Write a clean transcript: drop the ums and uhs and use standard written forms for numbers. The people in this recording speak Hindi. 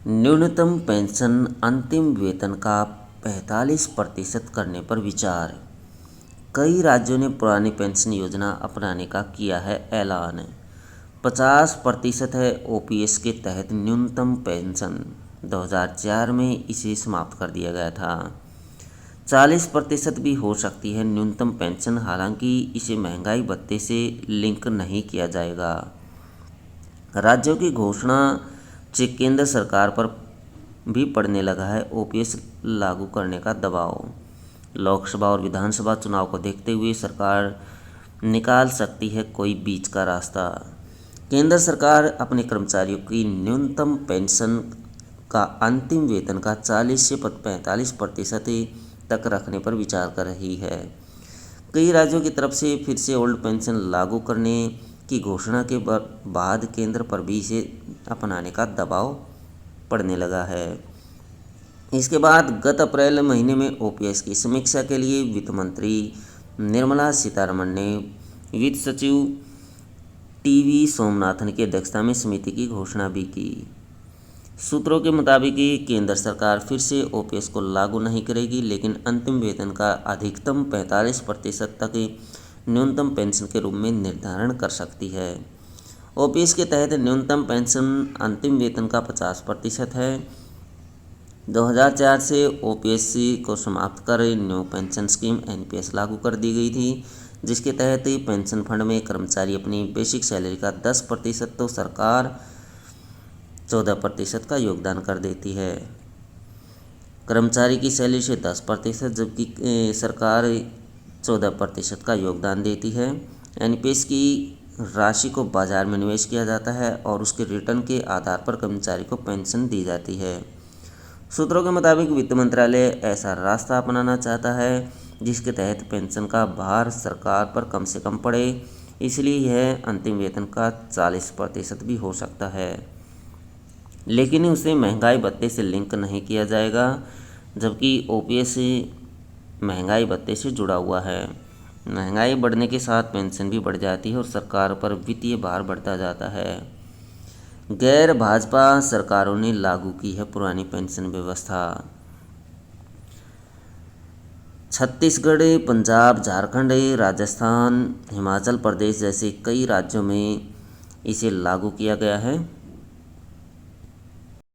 न्यूनतम पेंशन अंतिम वेतन का 45% करने पर विचार। कई राज्यों ने पुरानी पेंशन योजना अपनाने का किया है ऐलान। 50% है ओपीएस के तहत न्यूनतम पेंशन। 2004 में इसे समाप्त कर दिया गया था। 40% भी हो सकती है न्यूनतम पेंशन, हालांकि इसे महंगाई भत्ते से लिंक नहीं किया जाएगा। राज्यों की घोषणा से केंद्र सरकार पर भी पड़ने लगा है ओपीएस लागू करने का दबाव। लोकसभा और विधानसभा चुनाव को देखते हुए सरकार निकाल सकती है कोई बीच का रास्ता। केंद्र सरकार अपने कर्मचारियों की न्यूनतम पेंशन का अंतिम वेतन का 40 से 45% तक रखने पर विचार कर रही है। कई राज्यों की तरफ से फिर से ओल्ड पेंशन लागू करने की घोषणा के बाद केंद्र पर भी इसे अपनाने का दबाव पड़ने लगा है। इसके बाद गत अप्रैल महीने में ओपीएस की समीक्षा के लिए वित्त मंत्री निर्मला सीतारमण ने वित्त सचिव टीवी सोमनाथन की अध्यक्षता में समिति की घोषणा भी की। सूत्रों के मुताबिक केंद्र सरकार फिर से ओपीएस को लागू नहीं करेगी, लेकिन अंतिम वेतन का अधिकतम 45% तक न्यूनतम पेंशन के रूप में निर्धारण कर सकती है। ओपीएस के तहत न्यूनतम पेंशन अंतिम वेतन का 50% है। 2004 से ओपीएस को समाप्त कर न्यू पेंशन स्कीम एनपीएस लागू कर दी गई थी, जिसके तहत पेंशन फंड में कर्मचारी अपनी बेसिक सैलरी का 10% तो सरकार 14% का योगदान कर देती है। कर्मचारी की सैलरी से 10%, जबकि सरकार 14% का योगदान देती है। एनपीएस की राशि को बाजार में निवेश किया जाता है और उसके रिटर्न के आधार पर कर्मचारी को पेंशन दी जाती है। सूत्रों के मुताबिक वित्त मंत्रालय ऐसा रास्ता अपनाना चाहता है जिसके तहत पेंशन का भार सरकार पर कम से कम पड़े, इसलिए यह अंतिम वेतन का 40% भी हो सकता है, लेकिन उसे महंगाई भत्ते से लिंक नहीं किया जाएगा, जबकि ओपीएस महंगाई भत्ते से जुड़ा हुआ है। महंगाई बढ़ने के साथ पेंशन भी बढ़ जाती है और सरकार पर वित्तीय भार बढ़ता जाता है। गैर भाजपा सरकारों ने लागू की है पुरानी पेंशन व्यवस्था। छत्तीसगढ़, पंजाब, झारखंड, राजस्थान, हिमाचल प्रदेश जैसे कई राज्यों में इसे लागू किया गया है।